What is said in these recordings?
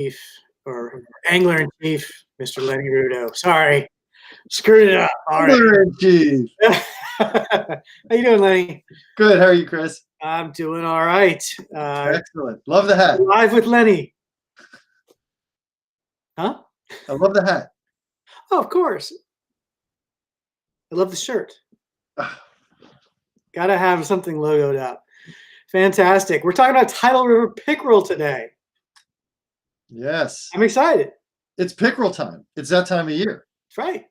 Chief or Angler in Chief, Mr. Lenny Rudo. Sorry, screwed it up. All right. Angler in Chief. How you doing, Lenny? Good. How are you, Chris? I'm doing all right. Excellent. Love the hat. Live with Lenny. Huh? I love the hat. Oh, of course. I love the shirt. Gotta have something logoed up. Fantastic. We're talking about Tidal River pickerel today. Yes. I'm excited. It's pickerel time. It's that time of year. That's right.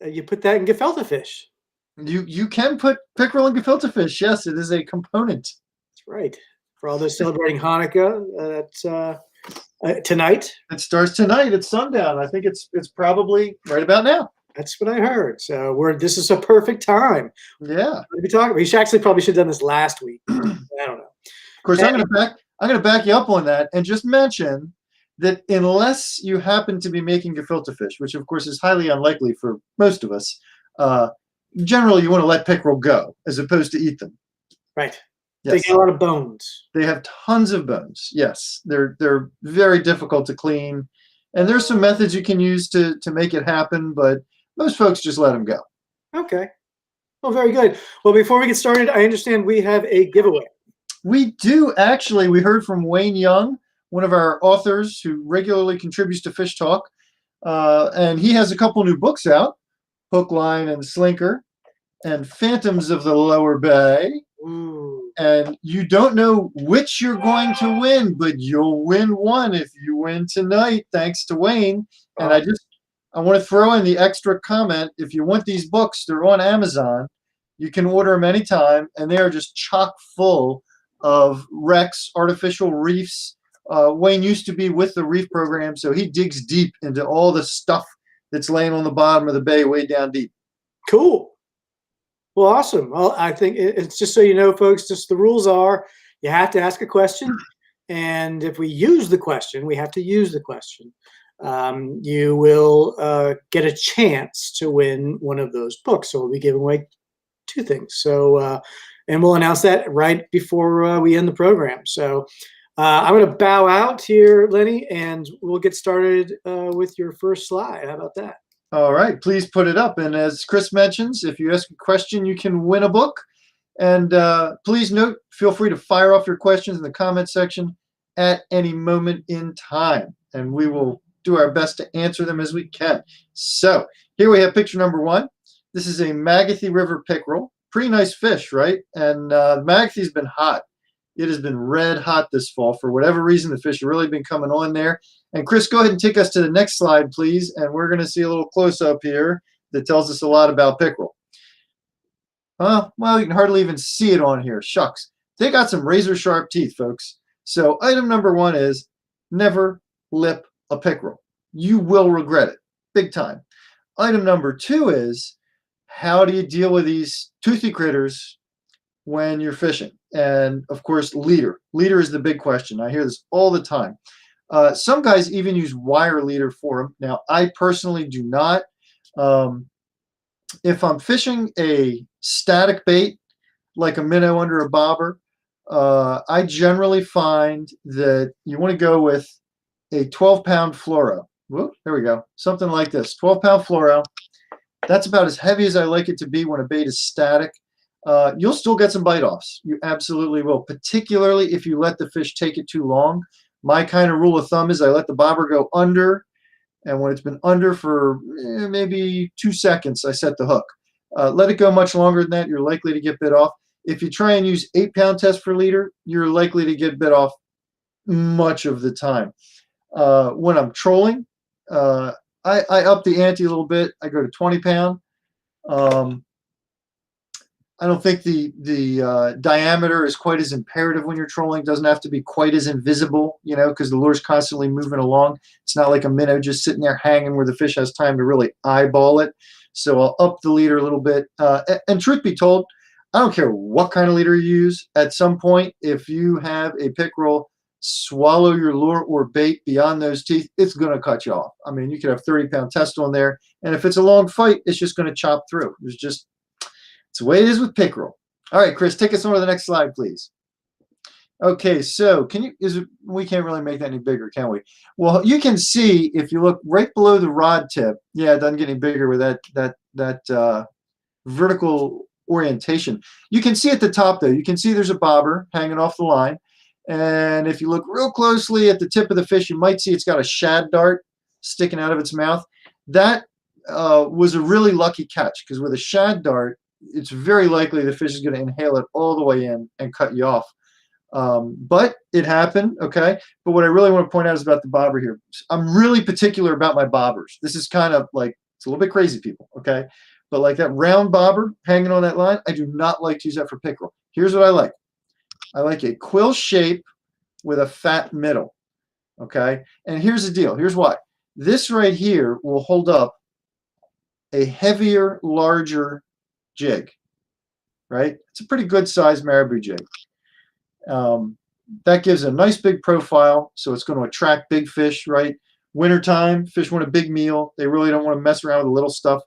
You put that in gefilte fish. You can put pickerel in gefilte fish. Yes, it is a component. That's right. For all those celebrating Hanukkah, that's tonight. It starts tonight at sundown. I think it's probably right about now. That's what I heard. So this is a perfect time. Yeah. What are we talking about? We probably should have done this last week. I don't know. Of course, I'm gonna back you up on that and just mention that unless you happen to be making gefilte fish, which of course is highly unlikely for most of us, generally you want to let pickerel go as opposed to eat them. Right. Yes. They get a lot of bones. They have tons of bones. Yes, they're very difficult to clean, and there's some methods you can use to make it happen, but most folks just let them go. Okay. Well, very good. Well, before we get started, I understand we have a giveaway. We do actually. We heard from Wayne Young, one of our authors who regularly contributes to Fish Talk, and he has a couple new books out, Hook, Line, and Slinker, and Phantoms of the Lower Bay. Ooh. And you don't know which you're going to win, but you'll win one if you win tonight, thanks to Wayne. And I want to throw in the extra comment. If you want these books, they're on Amazon. You can order them anytime, and they are just chock full of wrecks, artificial reefs. Wayne used to be with the reef program, so he digs deep into all the stuff that's laying on the bottom of the bay way down deep. Cool. Well, awesome. Well, I think it's just so you know, folks, just the rules are you have to ask a question. And if we use the question, we have to use the question. You will get a chance to win one of those books. So we'll be giving away two things. So, and we'll announce that right before we end the program. So I'm going to bow out here, Lenny, and we'll get started with your first slide. How about that? All right, please put it up. And as Chris mentions, if you ask a question, you can win a book. And please note, feel free to fire off your questions in the comment section at any moment in time. And we will do our best to answer them as we can. So here we have picture number one. This is a Magathie River pickerel. Pretty nice fish, right? And Magathie's been hot. It has been red hot this fall. For whatever reason, the fish have really been coming on there. And Chris, go ahead and take us to the next slide, please. And we're going to see a little close-up here that tells us a lot about pickerel. Well, you can hardly even see it on here. Shucks. They got some razor-sharp teeth, folks. So item number one is never lip a pickerel. You will regret it. Big time. Item number two is how do you deal with these toothy critters when you're fishing? And, of course, leader. Leader is the big question. I hear this all the time. Some guys even use wire leader for them. Now, I personally do not. If I'm fishing a static bait, like a minnow under a bobber, I generally find that you want to go with a 12-pound fluoro. Whoop, there we go. Something like this, 12-pound fluoro. That's about as heavy as I like it to be when a bait is static. You'll still get some bite-offs. You absolutely will, particularly if you let the fish take it too long. My kind of rule of thumb is I let the bobber go under, and when it's been under for maybe 2 seconds, I set the hook. Let it go much longer than that, you're likely to get bit off. If you try and use 8-pound test for leader, you're likely to get bit off much of the time. When I'm trolling, I up the ante a little bit. I go to 20-pound. I don't think the diameter is quite as imperative when you're trolling. It doesn't have to be quite as invisible, you know, because the lure's constantly moving along. It's not like a minnow just sitting there hanging where the fish has time to really eyeball it. So I'll up the leader a little bit. And truth be told, I don't care what kind of leader you use. At some point, if you have a pickerel swallow your lure or bait beyond those teeth, it's going to cut you off. I mean, you could have 30-pound test on there, and if it's a long fight, it's just going to chop through. It's the way it is with pickerel. All right, Chris, take us on to the next slide, please. Okay, so we can't really make that any bigger, can we? Well, you can see if you look right below the rod tip. Yeah, it doesn't get any bigger with that vertical orientation. You can see at the top though. You can see there's a bobber hanging off the line, and if you look real closely at the tip of the fish, you might see it's got a shad dart sticking out of its mouth. That was a really lucky catch because with a shad dart, it's very likely the fish is going to inhale it all the way in and cut you off. But it happened, okay? But what I really want to point out is about the bobber here. I'm really particular about my bobbers. This is kind of like, it's a little bit crazy, people, okay? But like that round bobber hanging on that line, I do not like to use that for pickerel. Here's what I like. I like a quill shape with a fat middle, okay? And here's the deal. Here's why. This right here will hold up a heavier, larger jig, right? It's a pretty good sized marabou jig. That gives a nice big profile, so it's going to attract big fish, right? Wintertime, fish want a big meal. They really don't want to mess around with the little stuff.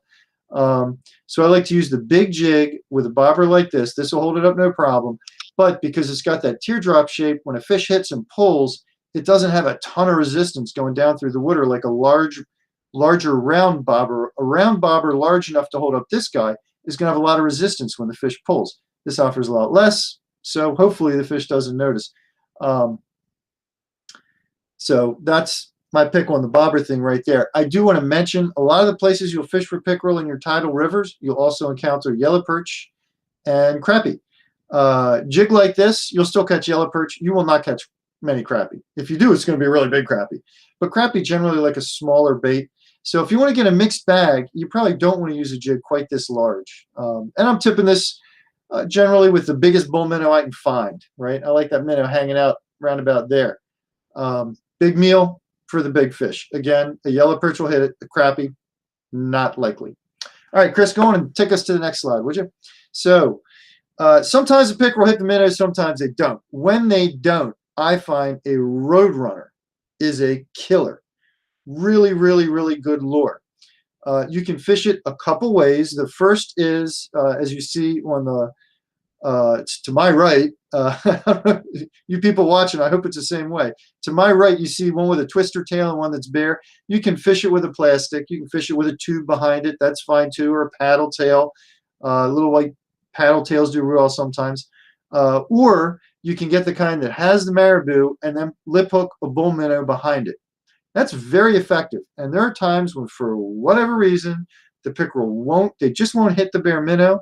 So I like to use the big jig with a bobber like this. This will hold it up no problem. But because it's got that teardrop shape, when a fish hits and pulls, it doesn't have a ton of resistance going down through the water like a larger round bobber. A round bobber large enough to hold up this guy is going to have a lot of resistance when the fish pulls. This offers a lot less, so hopefully the fish doesn't notice. So that's my pick on the bobber thing right there. I do want to mention a lot of the places you'll fish for pickerel in your tidal rivers, you'll also encounter yellow perch and crappie. Jig like this, you'll still catch yellow perch. You will not catch many crappie. If you do, it's going to be a really big crappie. But crappie generally like a smaller bait. So if you want to get a mixed bag, you probably don't want to use a jig quite this large. And I'm tipping this generally with the biggest bull minnow I can find, right? I like that minnow hanging out round about there. Big meal for the big fish. Again, a yellow perch will hit it. The crappie, not likely. All right, Chris, go on and take us to the next slide, would you? So sometimes the pickerel hit the minnow, sometimes they don't. When they don't, I find a roadrunner is a killer. Really, really, really good lure. You can fish it a couple ways. The first is, as you see on the, it's to my right, you people watching, I hope it's the same way. To my right, you see one with a twister tail and one that's bare. You can fish it with a plastic. You can fish it with a tube behind it. That's fine too, or a paddle tail. Little white paddle tails do real well sometimes. Or you can get the kind that has the marabou and then lip hook a bull minnow behind it. That's very effective. And there are times when, for whatever reason, the pickerel they just won't hit the bare minnow,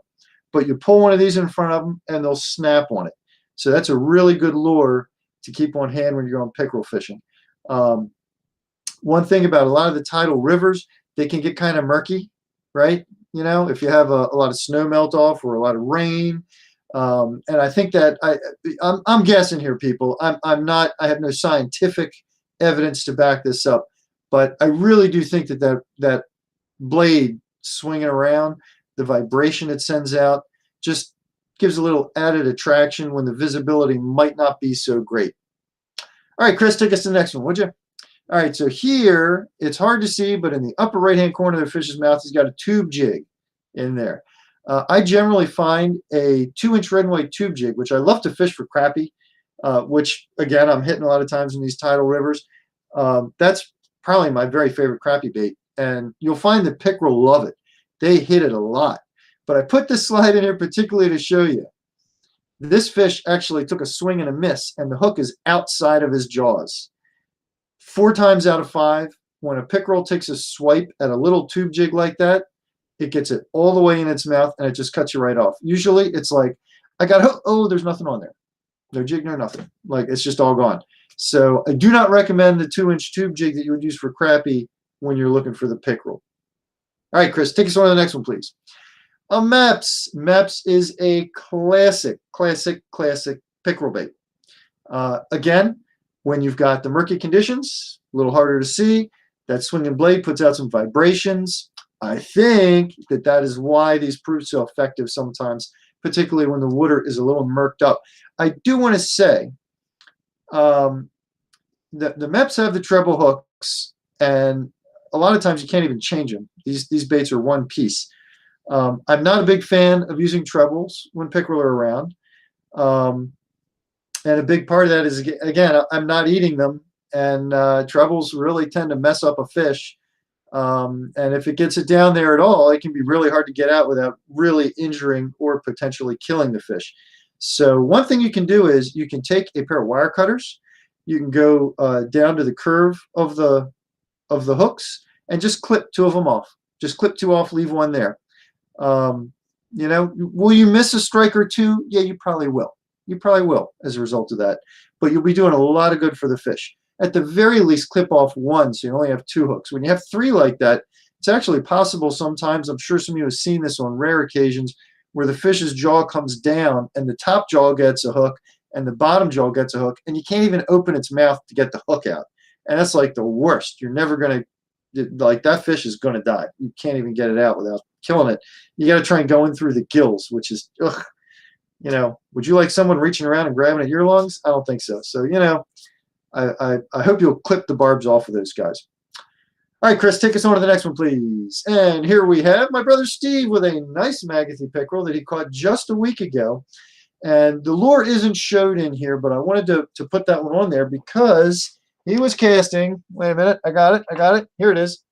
but you pull one of these in front of them and they'll snap on it. So that's a really good lure to keep on hand when you're going pickerel fishing. One thing about a lot of the tidal rivers, they can get kind of murky, right? You know, if you have a lot of snow melt off or a lot of rain. And I think that I'm guessing here, people. I have no scientific evidence to back this up, but I really do think that blade swinging around, the vibration it sends out, just gives a little added attraction when the visibility might not be so great. All right, Chris, take us to the next one, would you? All right, so here, it's hard to see, but in the upper right-hand corner of the fish's mouth, he's got a tube jig in there. I generally find a 2-inch red and white tube jig, which I love to fish for crappie, which, again, I'm hitting a lot of times in these tidal rivers. That's probably my very favorite crappie bait, and you'll find that pickerel love it. They hit it a lot. But I put this slide in here particularly to show you. This fish actually took a swing and a miss, and the hook is outside of his jaws. 4 times out of 5, when a pickerel takes a swipe at a little tube jig like that, it gets it all the way in its mouth, and it just cuts you right off. Usually, it's like, I got hooked. Oh, there's nothing on there. No jig, no nothing. Like, it's just all gone. So I do not recommend the 2-inch tube jig that you would use for crappie when you're looking for the pickerel. All right, Chris, take us on to the next one, please. Meps. Meps is a classic pickerel bait. Again, when you've got the murky conditions, a little harder to see, that swinging blade puts out some vibrations. I think that is why these prove so effective sometimes, particularly when the water is a little murked up. I do want to say that the Meps have the treble hooks, and a lot of times you can't even change them. These baits are one piece. I'm not a big fan of using trebles when pickerel are around. And a big part of that is, again, I'm not eating them, and trebles really tend to mess up a fish. And if it gets it down there at all, it can be really hard to get out without really injuring or potentially killing the fish. So one thing you can do is you can take a pair of wire cutters. You can go down to the curve of the hooks and just clip 2 of them off. Just clip 2 off, leave 1 there. You know, will you miss a strike or 2? Yeah, you probably will. You probably will as a result of that. But you'll be doing a lot of good for the fish. At the very least, clip off 1 so you only have 2 hooks. When you have 3 like that, it's actually possible sometimes, I'm sure some of you have seen this on rare occasions, where the fish's jaw comes down and the top jaw gets a hook and the bottom jaw gets a hook, and you can't even open its mouth to get the hook out. And that's like the worst. You're never going to, like, that fish is going to die. You can't even get it out without killing it. You got to try and go in through the gills, which is, ugh. You know, would you like someone reaching around and grabbing at your lungs? I don't think so. So, you know, I hope you'll clip the barbs off of those guys. All right, Chris, take us on to the next one, please. And here we have my brother Steve with a nice Magathy pickerel that he caught just a week ago. And the lure isn't showed in here, but I wanted to put that one on there because he was casting. Wait a minute. I got it. Here it is.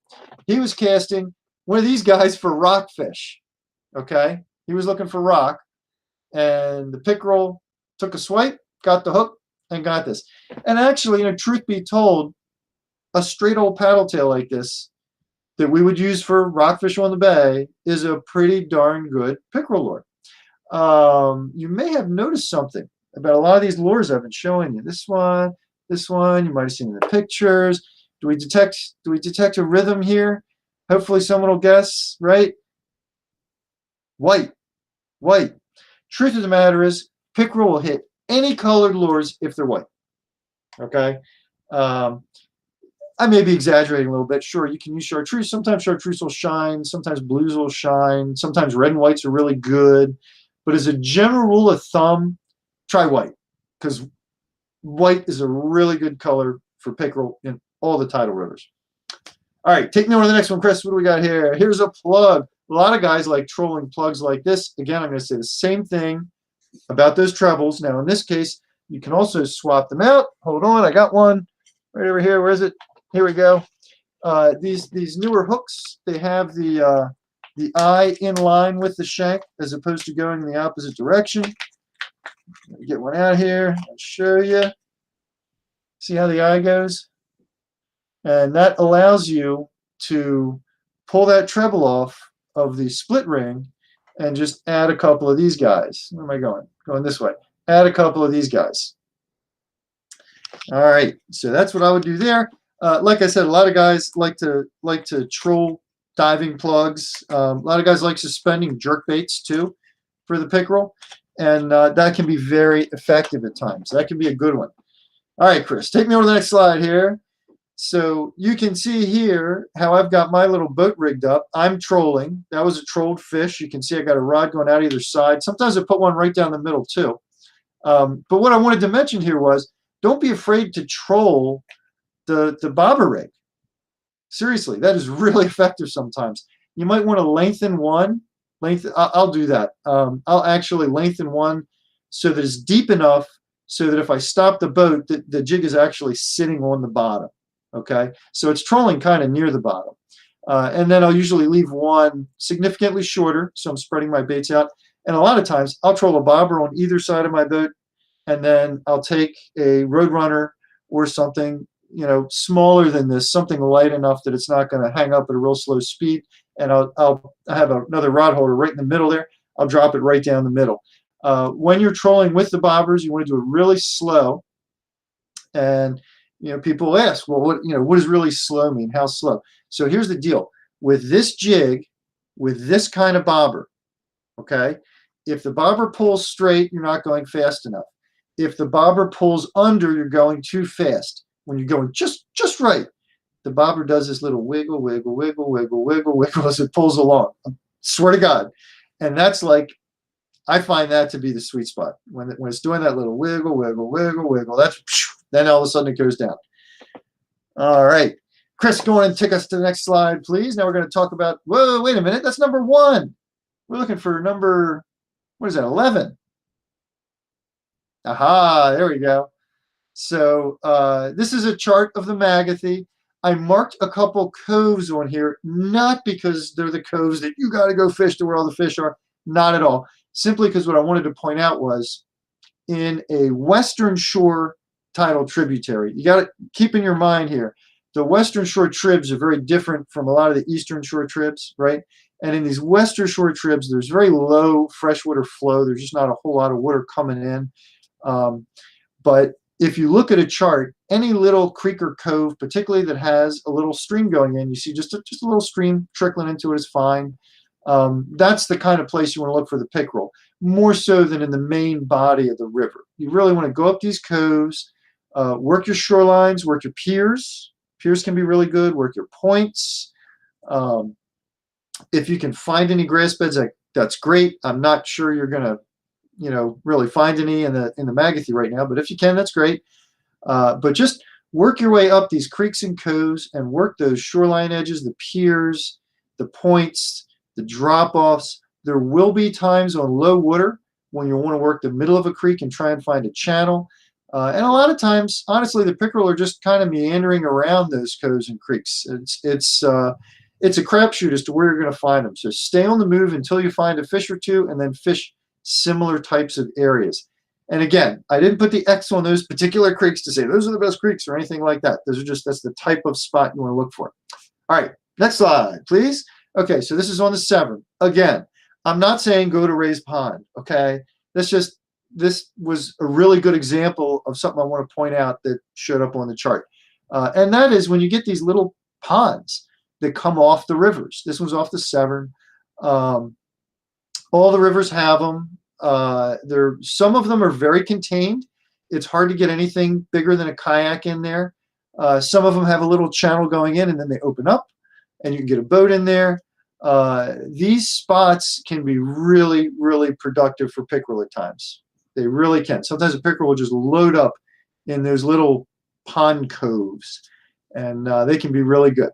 He was casting one of these guys for rockfish. Okay? He was looking for rock. And the pickerel took a swipe, got the hook, and got this. And actually, you know, truth be told, a straight old paddle tail like this that we would use for rockfish on the bay is a pretty darn good pickerel lure. You may have noticed something about a lot of these lures I've been showing you. This one, you might have seen in the pictures. Do we detect a rhythm here? Hopefully someone will guess, right? White. Truth of the matter is, pickerel will hit any colored lures if they're white. Okay? I may be exaggerating a little bit. Sure, you can use chartreuse. Sometimes chartreuse will shine. Sometimes blues will shine. Sometimes red and whites are really good. But as a general rule of thumb, try white, because white is a really good color for pickerel in all the tidal rivers. All right, take me over to the next one, Chris. What do we got here? Here's a plug. A lot of guys like trolling plugs like this. Again, I'm going to say the same thing about those trebles. Now, in this case, you can also swap them out. Hold on, I got one right over here. Where is it? Here we go. These newer hooks, they have the eye in line with the shank as opposed to going in the opposite direction. Let me get one out here. I'll show you. See how the eye goes? And that allows you to pull that treble off of the split ring and just add a couple of these guys. Where am I going? Going this way. Add a couple of these guys. All right, so that's what I would do there. Like I said, a lot of guys like to troll diving plugs. A lot of guys like suspending jerk baits too for the pickerel, and that can be very effective at times. That can be a good one. All right, Chris, take me over to the next slide here. So you can see here how I've got my little boat rigged up. I'm trolling. That was a trolled fish. You can see I got a rod going out either side. Sometimes I put one right down the middle too. But what I wanted to mention here was, don't be afraid to troll the bobber rig. Seriously, that is really effective sometimes. You might want to lengthen one. I'll do that. I'll actually lengthen one so that it's deep enough so that if I stop the boat, the jig is actually sitting on the bottom. Okay, so it's trolling kind of near the bottom. And then I'll usually leave one significantly shorter, so I'm spreading my baits out. And a lot of times I'll troll a bobber on either side of my boat, and then I'll take a Roadrunner or something, you know, smaller than this, something light enough that it's not going to hang up at a real slow speed, and I'll have another rod holder right in the middle there. I'll drop it right down the middle. When you're trolling with the bobbers, you want to do it really slow. And you know, people ask, well, what does really slow mean? How slow? So here's the deal. With this jig, with this kind of bobber, okay, if the bobber pulls straight, you're not going fast enough. If the bobber pulls under, you're going too fast. When you're going just right, the bobber does this little wiggle, wiggle, wiggle, wiggle, wiggle, wiggle as it pulls along. I swear to God. And that's like, I find that to be the sweet spot. When it's doing that little wiggle, wiggle, wiggle, wiggle, that's, then all of a sudden it goes down. All right. Chris, go on and take us to the next slide, please. Now we're going to talk about, whoa, wait a minute. That's number 1. We're looking for number, what is that, 11? Aha, there we go. So this is a chart of the Magathy. I marked a couple coves on here, not because they're the coves that you got to go fish to where all the fish are, not at all. Simply because what I wanted to point out was in a Western Shore tidal tributary, you got to keep in your mind here, the Western Shore tribs are very different from a lot of the Eastern Shore tribs, right? And in these Western Shore tribs, there's very low freshwater flow. There's just not a whole lot of water coming in. But if you look at a chart, any little creek or cove, particularly that has a little stream going in, you see just a little stream trickling into it is fine. That's the kind of place you want to look for the pickerel, more so than in the main body of the river. You really want to go up these coves, work your shorelines, work your piers. Piers can be really good. Work your points. If you can find any grass beds, that's great. I'm not sure you're going to, really find any in the Magathy right now, but if you can, that's great. But just work your way up these creeks and coves and work those shoreline edges, the piers, the points, the drop-offs. There will be times on low water when you'll want to work the middle of a creek and try and find a channel. And a lot of times, honestly, the pickerel are just kind of meandering around those coves and creeks. It's a crapshoot as to where you're going to find them. So stay on the move until you find a fish or two, and then fish similar types of areas. And again, I didn't put the X on those particular creeks to say those are the best creeks or anything like that. That's the type of spot you want to look for. All right, next slide, please. Okay, so this is on the Severn. Again, I'm not saying go to Ray's Pond, okay? This was a really good example of something I want to point out that showed up on the chart. And that is when you get these little ponds that come off the rivers. This one's off the Severn. All the rivers have them. Some of them are very contained. It's hard to get anything bigger than a kayak in there. Some of them have a little channel going in, and then they open up, and you can get a boat in there. These spots can be really, really productive for pickerel at times. They really can. Sometimes a pickerel will just load up in those little pond coves, and they can be really good.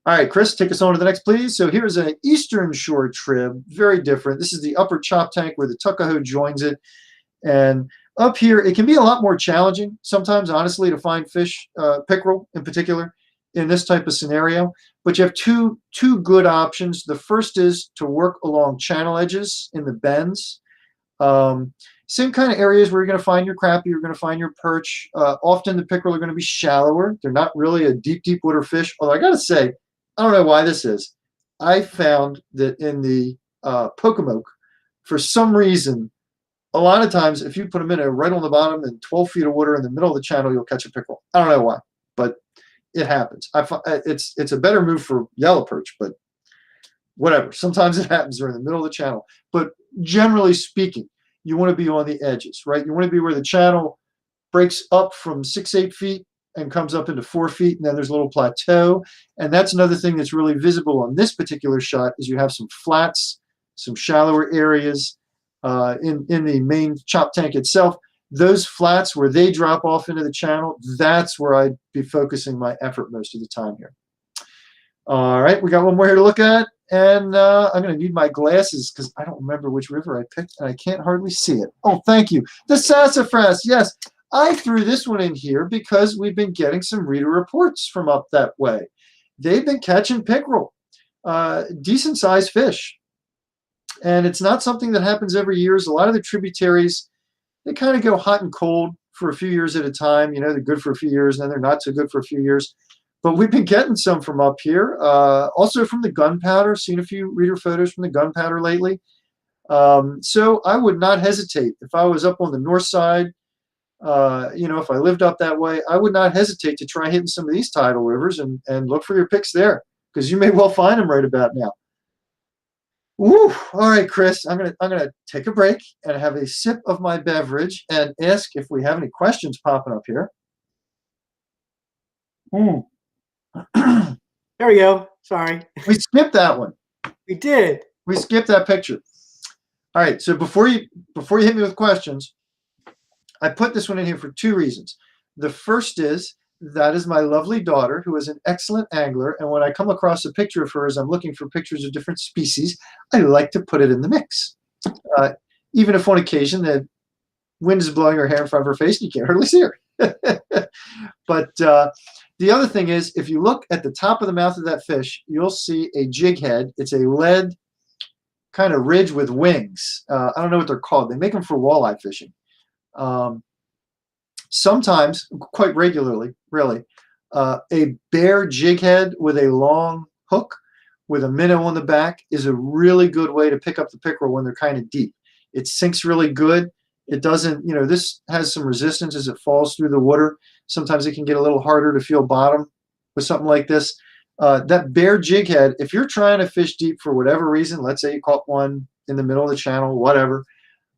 All right, Chris, take us on to the next, please. So here's an Eastern Shore trib, very different. This is the upper chop tank where the Tuckahoe joins it. And up here, it can be a lot more challenging sometimes, honestly, to find fish, pickerel in particular, in this type of scenario. But you have two good options. The first is to work along channel edges in the bends. Same kind of areas where you're going to find your crappie, you're going to find your perch. Often the pickerel are going to be shallower. They're not really a deep water fish. Although I got to say, I don't know why this is. I found that in the Pocomoke, for some reason, a lot of times if you put them in right on the bottom in 12 feet of water in the middle of the channel, you'll catch a pickerel. I don't know why, but it happens. It's a better move for yellow perch, but whatever. Sometimes it happens. They're in the middle of the channel. But generally speaking, you want to be on the edges, right? You want to be where the channel breaks up from 6-8 feet and comes up into 4 feet, and then there's a little plateau. And that's another thing that's really visible on this particular shot is you have some flats, some shallower areas in the main chop tank itself. Those flats where they drop off into the channel, that's where I'd be focusing my effort most of the time here. All right, we got one more here to look at, and I'm going to need my glasses because I don't remember which river I picked, and I can't hardly see it. Oh, thank you. The Sassafras, yes. I threw this one in here because we've been getting some reader reports from up that way. They've been catching pickerel, decent-sized fish. And it's not something that happens every year. A lot of the tributaries, they kind of go hot and cold for a few years at a time. You know, they're good for a few years, and then they're not so good for a few years. But we've been getting some from up here. Also from the Gunpowder. Seen a few reader photos from the Gunpowder lately. So I would not hesitate. If I was up on the north side, if I lived up that way, I would not hesitate to try hitting some of these tidal rivers and look for your picks there, because you may well find them right about now. Woo! All right, Chris, I'm gonna take a break and have a sip of my beverage and ask if we have any questions popping up here. There we go. Sorry. We skipped that one. We did. We skipped that picture. All right, so before you hit me with questions, I put this one in here for two reasons. The first is that is my lovely daughter, who is an excellent angler, and when I come across a picture of her as I'm looking for pictures of different species, I like to put it in the mix. Even if on occasion that wind is blowing her hair in front of her face and you can't hardly see her. But the other thing is, if you look at the top of the mouth of that fish, you'll see a jig head. It's a lead kind of ridge with wings. I don't know what they're called. They make them for walleye fishing. Sometimes, quite regularly, really, a bare jig head with a long hook with a minnow on the back is a really good way to pick up the pickerel when they're kind of deep. It sinks really good. It doesn't, this has some resistance as it falls through the water. Sometimes it can get a little harder to feel bottom with something like this. That bare jig head, if you're trying to fish deep for whatever reason, let's say you caught one in the middle of the channel, whatever,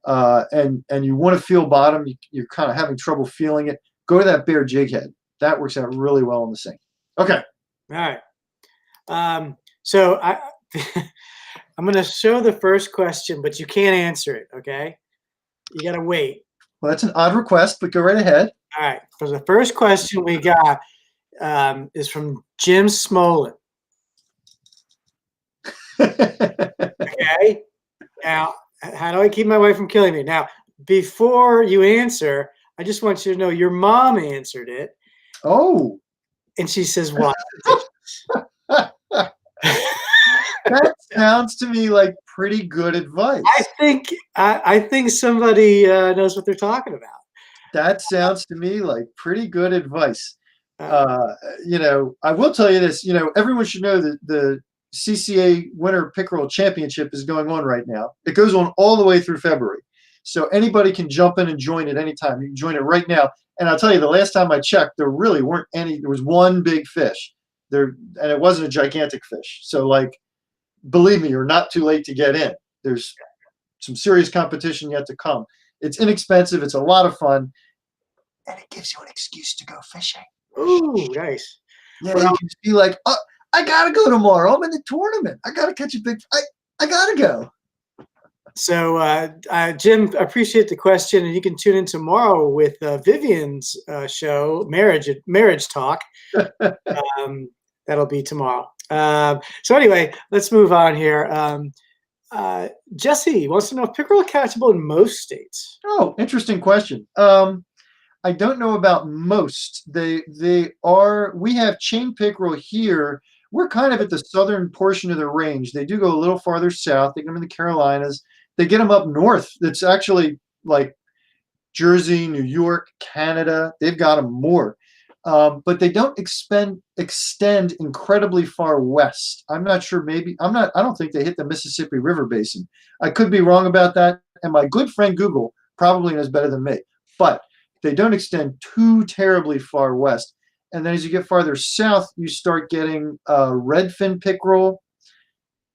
and you want to feel bottom, you're kind of having trouble feeling it, go to that bare jig head. That works out really well in the sink. Okay. All right. So I'm going to show the first question, but you can't answer it, okay? You got to wait. Well, that's an odd request, but go right ahead. All right. So the first question we got is from Jim Smolin. Okay. Now, how do I keep my wife from killing me? Now, before you answer, I just want you to know your mom answered it. Oh. And she says, what? That sounds to me like pretty good advice. I think somebody knows what they're talking about. That sounds to me like pretty good advice. I will tell you this, everyone should know that the CCA Winter Pickerel Championship is going on right now. It goes on all the way through February. So anybody can jump in and join at any time. You can join it right now. And I'll tell you, the last time I checked, there really weren't any. There was one big fish there, and it wasn't a gigantic fish. So, believe me, you're not too late to get in. There's some serious competition yet to come. It's inexpensive. It's a lot of fun. And it gives you an excuse to go fishing. Ooh, nice. Yeah, you can be like, oh, I got to go tomorrow. I'm in the tournament. I got to catch a big I got to go. So, Jim, I appreciate the question. And you can tune in tomorrow with Vivian's show, Marriage Talk. That'll be tomorrow. So anyway, let's move on here. Jesse wants to know if pickerel are catchable in most states. Oh, interesting question. I don't know about most. They are. We have chain pickerel here. We're kind of at the southern portion of the range. They do go a little farther south. They get them in the Carolinas. They get them up north. It's actually like Jersey, New York, Canada. They've got them more. But they don't extend incredibly far west. I'm not sure. I don't think they hit the Mississippi River Basin. I could be wrong about that. And my good friend Google probably knows better than me. But they don't extend too terribly far west. And then as you get farther south, you start getting redfin pickerel.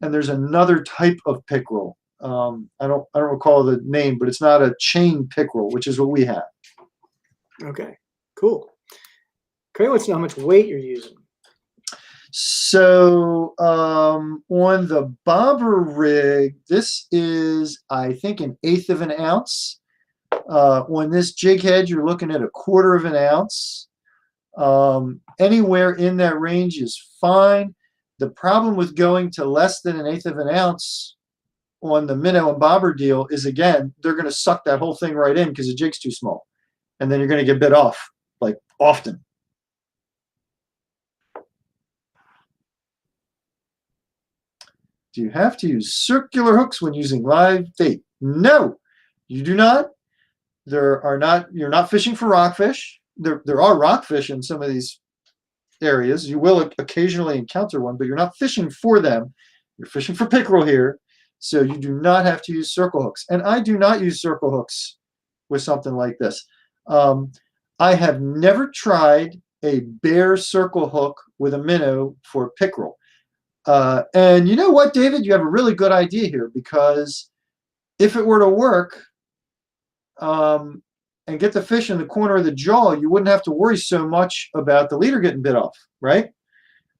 And there's another type of pickerel. I don't recall the name, but it's not a chain pickerel, which is what we have. Okay, cool. Craig wants to know how much weight you're using. So on the bobber rig, this is, I think, 1/8 of an ounce. On this jig head, you're looking at 1/4 of an ounce. Anywhere in that range is fine. The problem with going to less than 1/8 of an ounce on the minnow and bobber deal is, again, they're going to suck that whole thing right in because the jig's too small. And then you're going to get bit off, often. Do you have to use circular hooks when using live bait? No, you do not. You're not fishing for rockfish. There are rockfish in some of these areas. You will occasionally encounter one, but you're not fishing for them. You're fishing for pickerel here. So you do not have to use circle hooks. And I do not use circle hooks with something like this. I have never tried a bare circle hook with a minnow for pickerel. And you know what, David? You have a really good idea here, because if it were to work and get the fish in the corner of the jaw, you wouldn't have to worry so much about the leader getting bit off, right?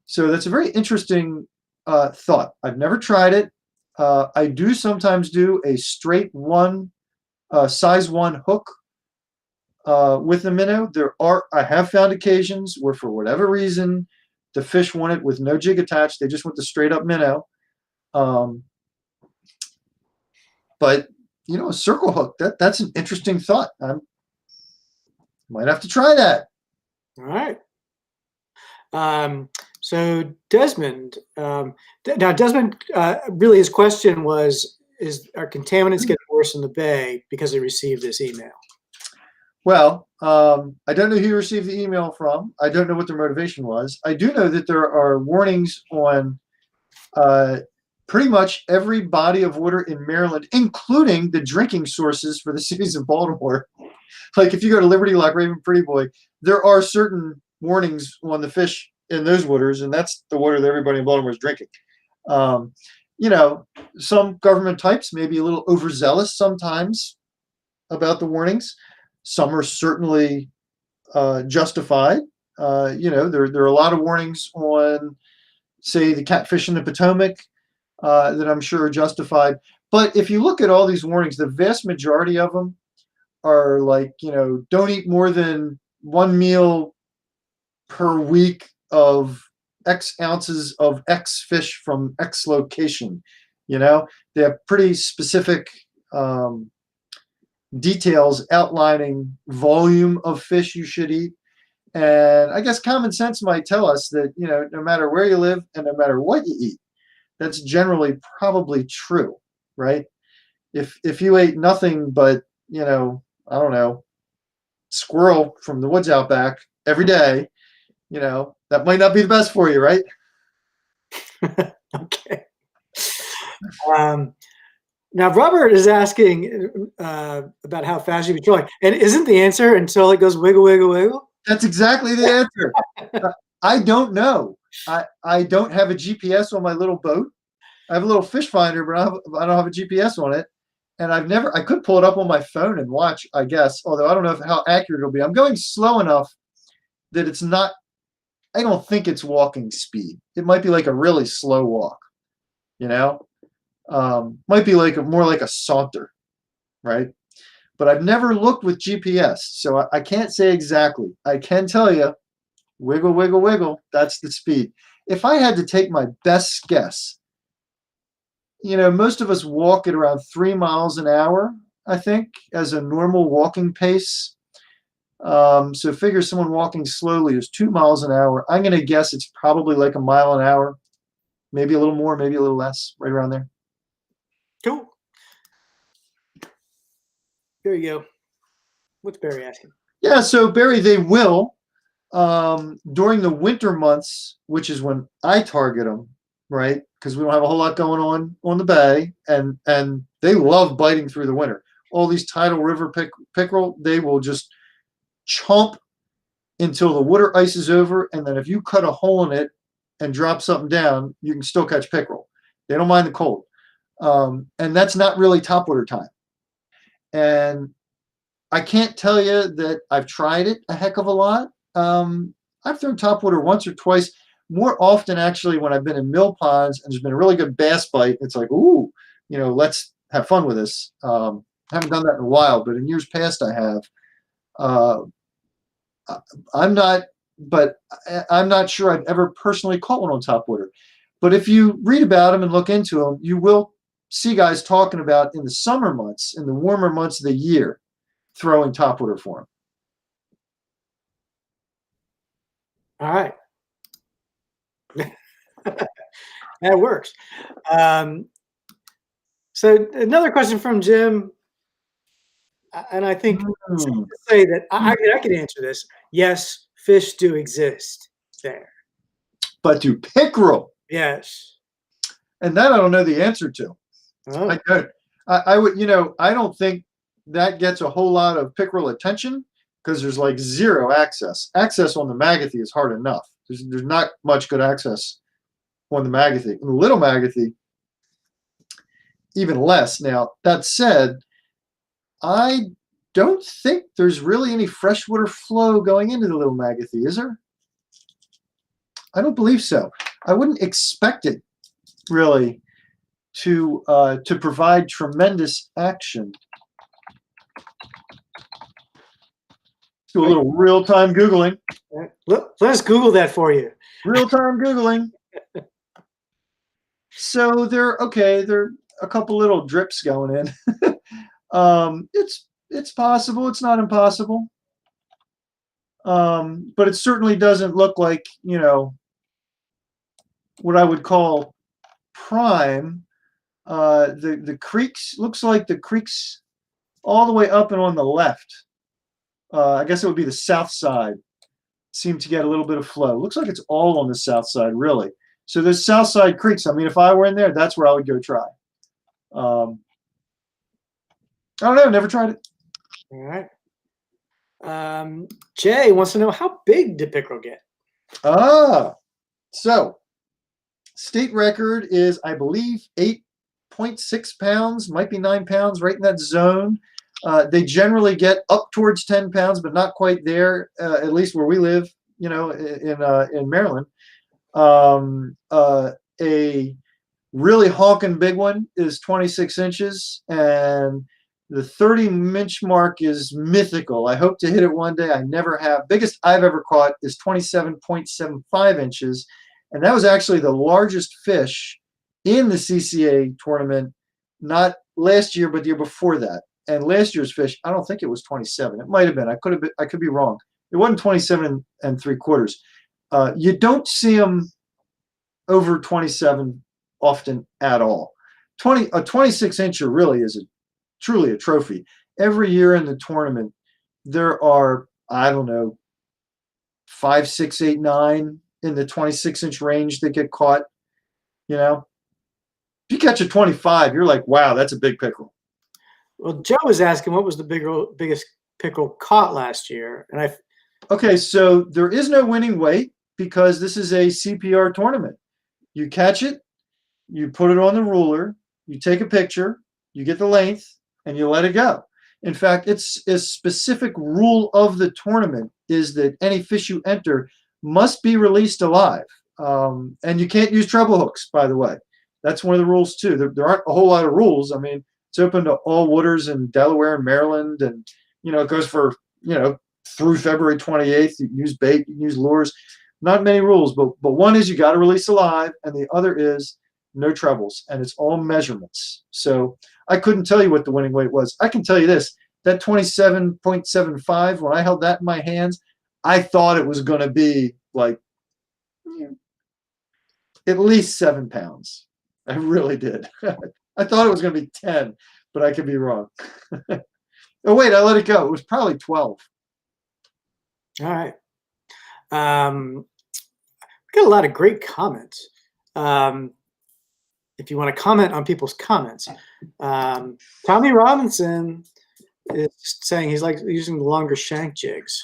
So that's a very interesting thought. I've never tried it. I do sometimes do a straight size 1 hook with the minnow. I have found occasions where, for whatever reason, the fish want it with no jig attached. They just want the straight up minnow. But a circle hook. That's an interesting thought. I might have to try that. All right. So Desmond, now Desmond, really his question was, are contaminants getting worse in the bay because he received this email? Well, I don't know who you received the email from. I don't know what their motivation was. I do know that there are warnings on pretty much every body of water in Maryland, including the drinking sources for the cities of Baltimore. Like if you go to Liberty Lock, Raven, Pretty Boy, there are certain warnings on the fish in those waters, and that's the water that everybody in Baltimore is drinking. Some government types may be a little overzealous sometimes about the warnings. Some are certainly justified. There are a lot of warnings on, say, the catfish in the Potomac that I'm sure are justified. But if you look at all these warnings, the vast majority of them are like, don't eat more than one meal per week of X ounces of X fish from X location. They have pretty specific details outlining volume of fish you should eat. And I guess common sense might tell us that, no matter where you live and no matter what you eat, that's generally probably true, right? If you ate nothing but, I don't know, squirrel from the woods out back every day, that might not be the best for you, right? Okay. Now, Robert is asking about how fast you be trolling. And isn't the answer until it goes wiggle, wiggle, wiggle? That's exactly the answer. I don't know. I don't have a GPS on my little boat. I have a little fish finder, but I don't have a GPS on it. And I could pull it up on my phone and watch, I guess, although I don't know how accurate it'll be. I'm going slow enough that it's not, I don't think it's walking speed. It might be like a really slow walk, might be more like a saunter, right? But I've never looked with GPS, so I can't say exactly. I can tell you, wiggle, wiggle, wiggle, that's the speed. If I had to take my best guess, most of us walk at around 3 miles an hour, I think, as a normal walking pace. So figure someone walking slowly is 2 miles an hour. I'm going to guess it's probably like a mile an hour, maybe a little more, maybe a little less, right around there. Cool. There you go. What's Barry asking? Yeah, so Barry, they will during the winter months, which is when I target them, right? Because we don't have a whole lot going on the bay, and they love biting through the winter. All these tidal river pickerel, they will just chomp until the water ices over, and then if you cut a hole in it and drop something down, you can still catch pickerel. They don't mind the cold. And that's not really topwater time. And I can't tell you that I've tried it a heck of a lot. I've thrown topwater once or twice, more often actually when I've been in mill ponds and there's been a really good bass bite. It's like, ooh, let's have fun with this. I haven't done that in a while, but in years past I have. I'm not sure I've ever personally caught one on topwater. But if you read about them and look into them, you will see guys talking about in the summer months, in the warmer months of the year, throwing topwater for them. All right. That works. So another question from Jim, and I think to say that I can answer this. Yes, fish do exist there. But do pickerel? Yes. And that I don't know the answer to. Oh. I don't. I would, I don't think that gets a whole lot of pickerel attention because there's like zero access. Access on the Magathy is hard enough. There's not much good access on the Magathy. And the little Magathy, even less. Now, that said, I don't think there's really any freshwater flow going into the little Magathy, is there? I don't believe so. I wouldn't expect it really to provide tremendous action. Do a little real-time Googling. Let's Google that for you. Real-time Googling. So there are a couple little drips going in. It's possible. It's not impossible. But it certainly doesn't look like, what I would call prime. The creeks, looks like the creeks all the way up and on the left. I guess it would be the south side, seem to get a little bit of flow. Looks like it's all on the south side, really. So there's south side creeks. I mean, if I were in there, that's where I would go try. I don't know. Never tried it. All right. Jay wants to know, how big did pickerel get? So state record is, I believe, 8.6 pounds, might be 9 pounds, right in that zone. They generally get up towards 10 pounds, but not quite there, at least where we live, in Maryland. A really honking big one is 26 inches, and the 30-inch mark is mythical. I hope to hit it one day. I never have. Biggest I've ever caught is 27.75 inches, and that was actually the largest fish in the CCA tournament, not last year, but the year before that. And last year's fish, I don't think it was 27. It might have been. I could be wrong. It wasn't 27 3/4. You don't see them over 27 often at all. A 26-incher really is truly a trophy. Every year in the tournament, there are, I don't know, 5, 6, 8, 9 in the 26-inch range that get caught. If you catch a 25, you're like, wow, that's a big pickerel. Well, Joe was asking, what was the biggest pickerel caught last year? And Okay, so there is no winning weight because this is a CPR tournament. You catch it, you put it on the ruler, you take a picture, you get the length, and you let it go. In fact, it's a specific rule of the tournament is that any fish you enter must be released alive. And you can't use treble hooks, by the way. That's one of the rules, too. There aren't a whole lot of rules. I mean, it's open to all waters in Delaware and Maryland, and, it goes for, through February 28th. You can use bait, you can use lures. Not many rules, but one is you got to release alive, and the other is no trebles, and it's all measurements. So I couldn't tell you what the winning weight was. I can tell you this, that 27.75, when I held that in my hands, I thought it was going to be like at least 7 pounds. I really did. I thought it was going to be 10, but I could be wrong. Oh, wait, I let it go. It was probably 12. All right. We got a lot of great comments. If you want to comment on people's comments, Tommy Robinson is saying he's like using the longer shank jigs.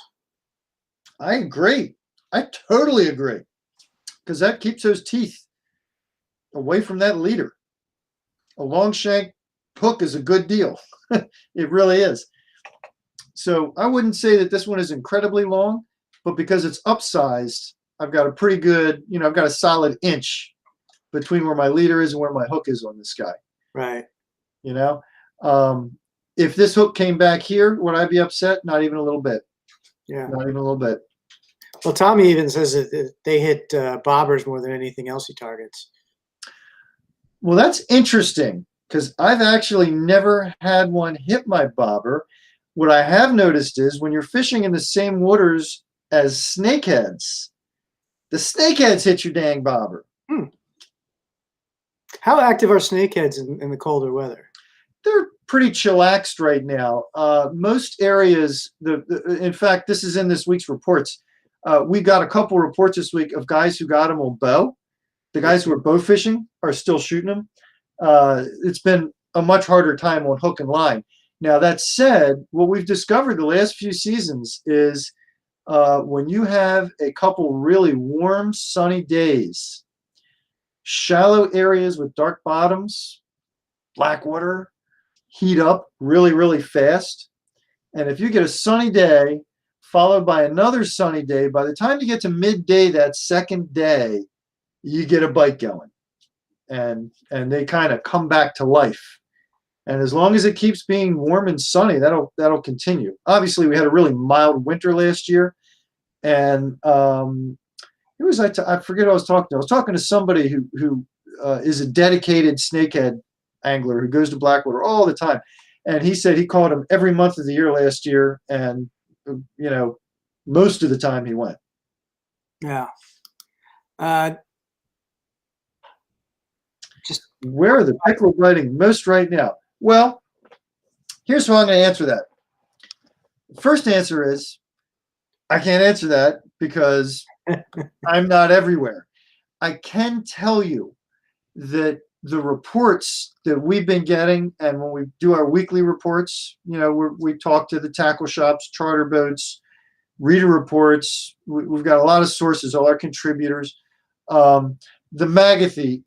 I agree. I totally agree, because that keeps those teeth away from that leader. A long shank hook is a good deal. It really is. So I wouldn't say that this one is incredibly long, but because it's upsized, I've got a pretty good, I've got a solid inch between where my leader is and where my hook is on this guy. Right. If this hook came back here, would I be upset? Not even a little bit. Yeah. Not even a little bit. Well, Tommy even says that they hit bobbers more than anything else he targets. Well, that's interesting, because I've actually never had one hit my bobber. What I have noticed is when you're fishing in the same waters as snakeheads, the snakeheads hit your dang bobber. How active are snakeheads in the colder weather? They're pretty chillaxed right now. Most areas, in fact, this is in this week's reports. We got a couple reports this week of guys who got them on bow. The guys who are bow fishing are still shooting them. It's been a much harder time on hook and line. Now, that said, what we've discovered the last few seasons is when you have a couple really warm, sunny days, shallow areas with dark bottoms, black water, heat up really, really fast. And if you get a sunny day followed by another sunny day, by the time you get to midday that second day, you get a bite going. And they kind of come back to life. And as long as it keeps being warm and sunny, that'll continue. Obviously, we had a really mild winter last year, and who was I forget who I was talking to. I was talking to somebody who is a dedicated snakehead angler who goes to Blackwater all the time, And he said he caught them every month of the year last year, and most of the time he went. Yeah. Just where are the pickerel biting most right now? Well, here's how I'm going to answer that. First answer is I can't answer that because I'm not everywhere. I can tell you that the reports that we've been getting, and when we do our weekly reports, we talk to the tackle shops, charter boats, reader reports. We've got a lot of sources, all our contributors. The Magathy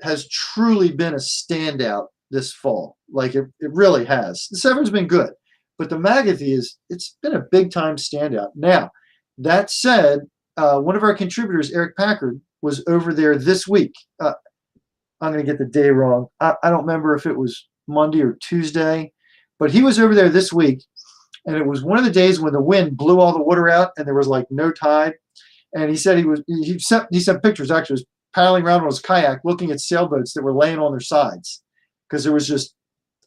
has truly been a standout this fall. Like it really has. The Severn's been good, but the Magathy it's been a big time standout. Now, that said, one of our contributors, Eric Packard, was over there this week. I'm going to get the day wrong. I don't remember if it was Monday or Tuesday, but he was over there this week, and it was one of the days when the wind blew all the water out and there was like no tide. And he said he sent pictures. Actually, he was paddling around on his kayak looking at sailboats that were laying on their sides because there was just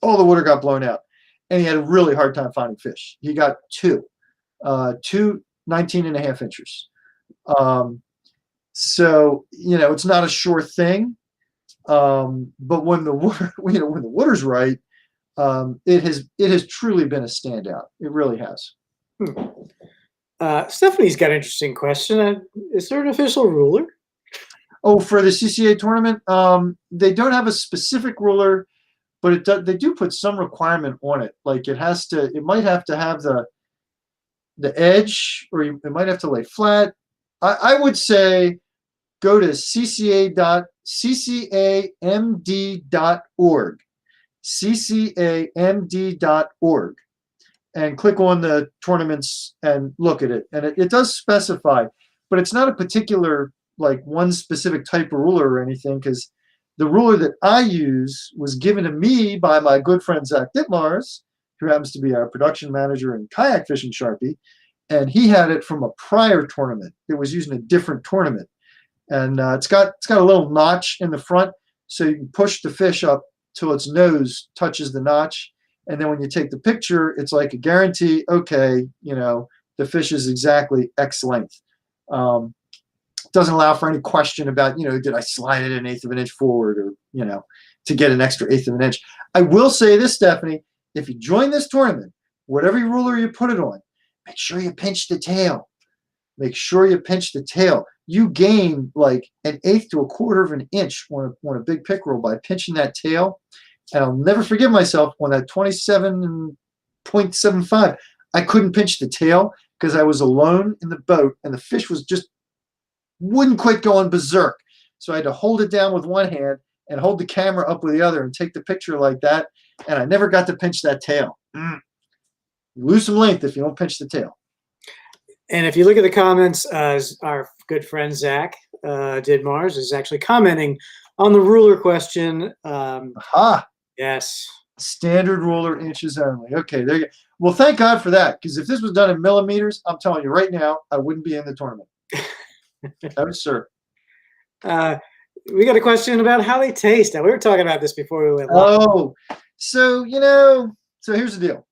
all the water got blown out, and he had a really hard time finding fish. He got two 19.5 inchers. So it's not a sure thing. But when the water, when the water's right, it has truly been a standout. It really has. Stephanie's got an interesting question. Is there an official ruler? Oh, for the CCA tournament, they don't have a specific ruler, but they do put some requirement on it. Like it might have to have the edge, or it might have to lay flat. I would say go to ccamd.org, ccamd.org, and click on the tournaments and look at it. And it does specify, but it's not a particular, like one specific type of ruler or anything, because the ruler that I use was given to me by my good friend Zach Dittmars, who happens to be our production manager and kayak fishing Sharpie, and he had it from a prior tournament. It was using a different tournament. And it's got a little notch in the front, so you can push the fish up till its nose touches the notch. And then when you take the picture, it's like a guarantee, okay, the fish is exactly X length. Doesn't allow for any question about, did I slide it 1/8 of an inch forward, or, to get an extra 1/8 of an inch. I will say this, Stephanie, if you join this tournament, whatever ruler you put it on, make sure you pinch the tail. Make sure you pinch the tail. You gain like 1/8 to 1/4 of an inch on a big pickerel by pinching that tail. And I'll never forgive myself when at 27.75, I couldn't pinch the tail because I was alone in the boat and the fish wouldn't quit going berserk. So I had to hold it down with one hand and hold the camera up with the other and take the picture like that. And I never got to pinch that tail. You lose some length if you don't pinch the tail. And if you look at the comments, our good friend Zach Dittmars is actually commenting on the ruler question. Aha. Yes. Standard ruler, inches only. Okay, there you go. Well, thank God for that, because if this was done in millimeters, I'm telling you right now, I wouldn't be in the tournament. No, sir. We got a question about how they taste. Now, we were talking about this before we went live. Oh, so here's the deal.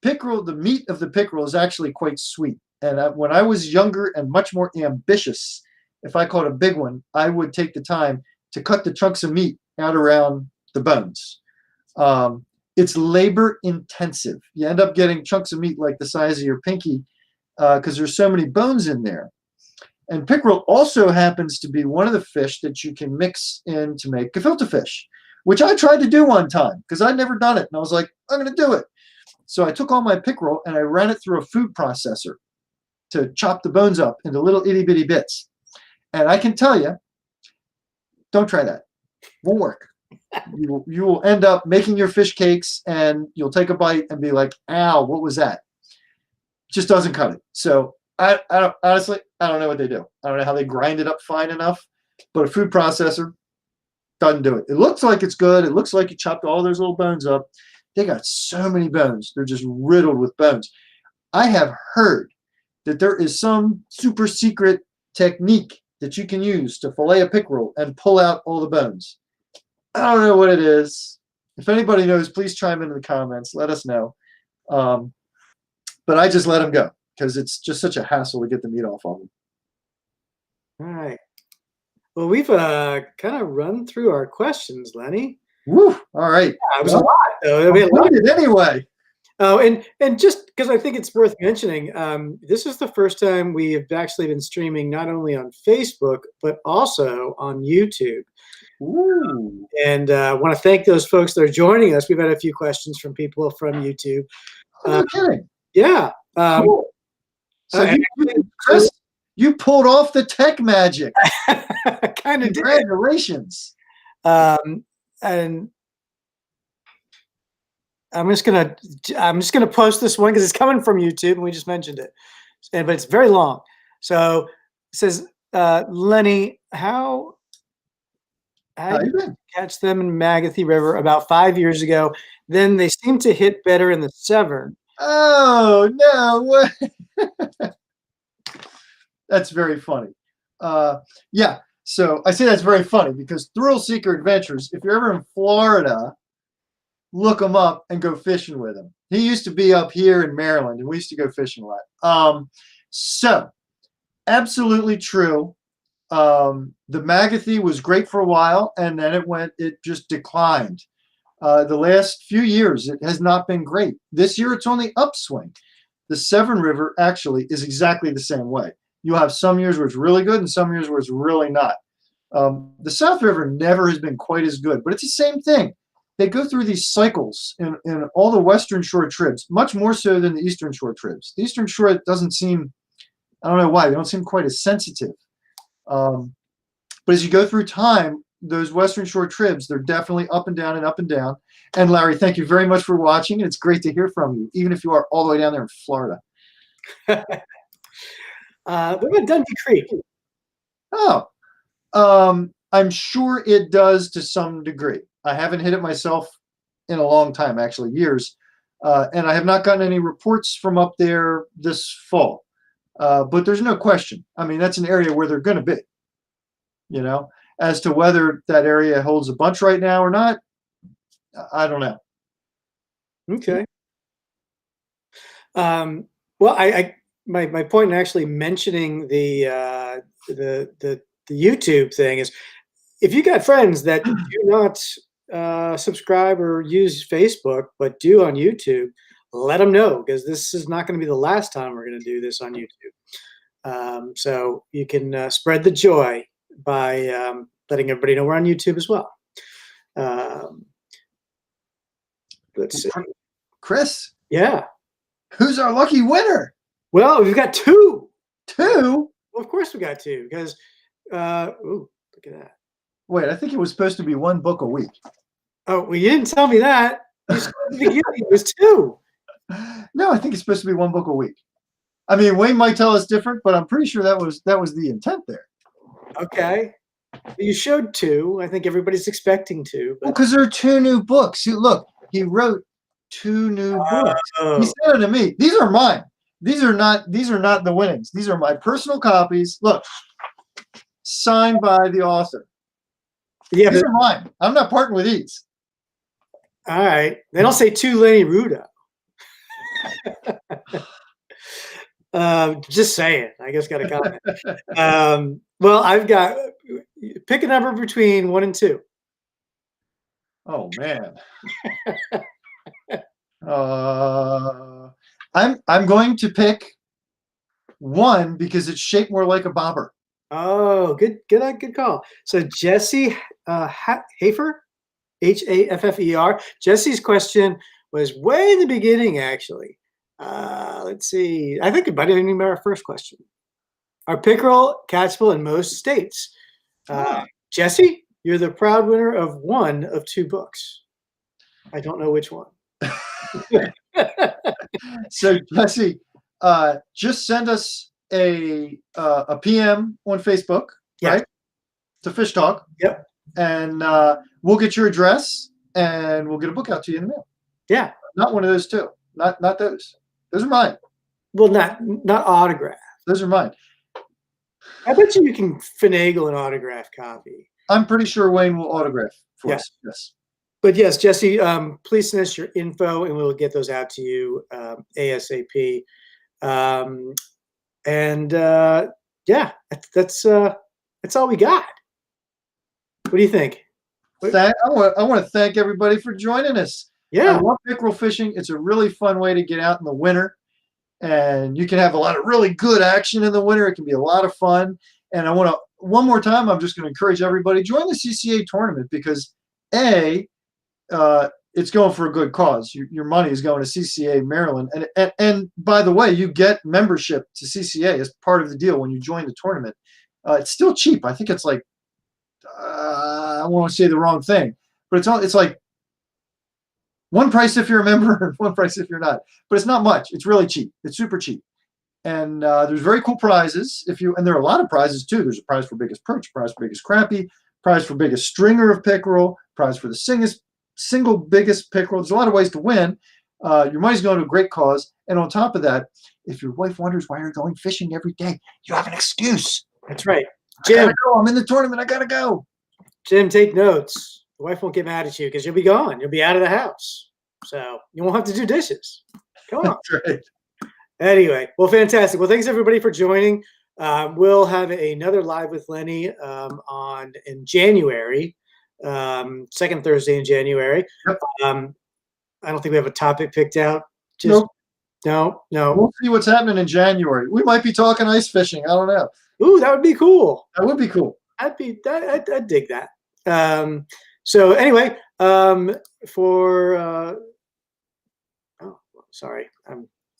Pickerel, the meat of the pickerel is actually quite sweet. And when I was younger and much more ambitious, if I caught a big one, I would take the time to cut the chunks of meat out around the bones. It's labor intensive. You end up getting chunks of meat like the size of your pinky because there's so many bones in there. And pickerel also happens to be one of the fish that you can mix in to make gefilte fish, which I tried to do one time because I'd never done it. And I was like, I'm going to do it. So I took all my pickerel and I ran it through a food processor to chop the bones up into little itty bitty bits. And I can tell you, don't try that. Won't work. You will end up making your fish cakes and you'll take a bite and be like, ow, what was that? Just doesn't cut it. So I honestly, I don't know what they do. I don't know how they grind it up fine enough, but a food processor doesn't do it. It looks like it's good. It looks like you chopped all those little bones up. They got so many bones. They're just riddled with bones. I have heard that there is some super secret technique that you can use to fillet a pickerel and pull out all the bones. I don't know what it is. If anybody knows, please chime into the comments. Let us know. But I just let them go because it's just such a hassle to get the meat off of them. All right. Well, we've kind of run through our questions, Lenny. Woo! All right. Yeah, it was a lot, though. I mean, Anyway. Oh, and just because I think it's worth mentioning, this is the first time we have actually been streaming not only on Facebook but also on YouTube. Ooh. And I want to thank those folks that are joining us. We've had a few questions from people from YouTube. No kidding. Yeah. Cool. So Chris, you pulled off the tech magic. Kind of. Congratulations. And I'm just gonna post this one because it's coming from YouTube and we just mentioned it, but it's very long. So it says, Lenny, how did you catch them in Magathie River about 5 years ago? Then they seem to hit better in the Severn. Oh no! That's very funny. Yeah. So I say that's very funny because Thrill Seeker Adventures, if you're ever in Florida, look him up and go fishing with him. He used to be up here in Maryland, and we used to go fishing a lot. So absolutely true. The Magathie was great for a while, and then it just declined. The last few years, it has not been great. This year, it's on the upswing. The Severn River actually is exactly the same way. You'll have some years where it's really good and some years where it's really not. The South River never has been quite as good, but it's the same thing. They go through these cycles in all the Western Shore tribs, much more so than the Eastern Shore tribs. The Eastern Shore doesn't seem, I don't know why, they don't seem quite as sensitive. But as you go through time, those Western Shore tribs, they're definitely up and down and up and down. And Larry, thank you very much for watching. It's great to hear from you, even if you are all the way down there in Florida. What about Dundee Creek? Oh, I'm sure it does to some degree. I haven't hit it myself in a long time, actually, years. And I have not gotten any reports from up there this fall. But there's no question. I mean, that's an area where they're going to be. You know, as to whether that area holds a bunch right now or not, I don't know. Okay. Well, my point in actually mentioning the YouTube thing is, if you got friends that do not subscribe or use Facebook but do on YouTube, let them know, because this is not going to be the last time we're going to do this on YouTube. So you can spread the joy by letting everybody know we're on YouTube as well. Let's see. Chris? Yeah. Who's our lucky winner? Well, we've got two. Two? Well, of course we got two, because, ooh, look at that. Wait, I think it was supposed to be one book a week. Oh, well, you didn't tell me that. You said at the beginning it was two. No, I think it's supposed to be one book a week. I mean, Wayne might tell us different, but I'm pretty sure that was the intent there. Okay. You showed two. I think everybody's expecting two. Well, because there are two new books. Look, he wrote two new books. He said it to me. These are mine. These are not the winnings. These are my personal copies. Look, signed by the author. Yeah, these are mine. I'm not parting with these. All right. They don't say to Lenny Ruda. Just saying. I guess got a comment. Well, I've got, pick a number between 1 and 2. Oh man. I'm going to pick 1 because it's shaped more like a bobber. Oh, good call. So Jesse Hafer, Haffer. Jesse's question was way in the beginning, actually. Let's see. I think it might even be our first question. Are pickerel catchable in most states? Jesse, you're the proud winner of 1 of 2 books. I don't know which one. So Jesse, just send us a PM on Facebook, right? To Fish Talk. Yep. And we'll get your address and we'll get a book out to you in the mail. Yeah. Not one of those 2. Not those. Those are mine. Well, not autograph. Those are mine. I bet you can finagle an autograph copy. I'm pretty sure Wayne will autograph for us. Yes. But yes, Jesse, please send us your info and we'll get those out to you ASAP. Yeah, that's all we got. What do you think? I want to thank everybody for joining us. Yeah. I love pickerel fishing. It's a really fun way to get out in the winter, and you can have a lot of really good action in the winter. It can be a lot of fun. And I want to, one more time, I'm just going to encourage everybody, join the CCA tournament because it's going for a good cause. Your money is going to CCA Maryland. And by the way, you get membership to CCA as part of the deal when you join the tournament. It's still cheap. I think it's like, I won't say the wrong thing, but it's like one price if you're a member and one price if you're not. But it's not much. It's really cheap. It's super cheap. And there's very cool prizes. And there are a lot of prizes too. There's a prize for biggest perch, prize for biggest crappie, prize for biggest stringer of pickerel, prize for the single biggest pickerel. There's a lot of ways to win. Your money's going to a great cause. And on top of that, if your wife wonders why you're going fishing every day, you have an excuse. That's right. Jim, I'm in the tournament. I gotta go. Jim, take notes. The wife won't get mad at you because you'll be gone. You'll be out of the house. So you won't have to do dishes. Come on. That's right. Anyway, well, fantastic. Well, thanks everybody for joining. We'll have another Live with Lenny in January, second Thursday in January. Yep. I don't think we have a topic picked out. Nope. No. We'll see what's happening in January. We might be talking ice fishing. I don't know. Ooh, that would be cool. That would be cool. I'd dig that. So anyway, sorry,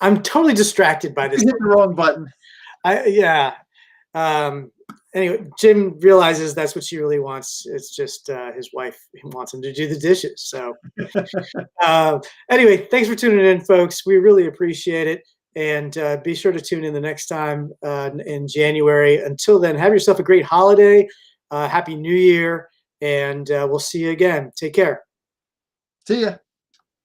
I'm totally distracted by this. You hit the wrong button. Anyway, Jim realizes that's what she really wants. It's just his wife wants him to do the dishes. So anyway, thanks for tuning in, folks. We really appreciate it. And be sure to tune in the next time in January. Until then, have yourself a great holiday. Happy New Year. And we'll see you again. Take care. See ya.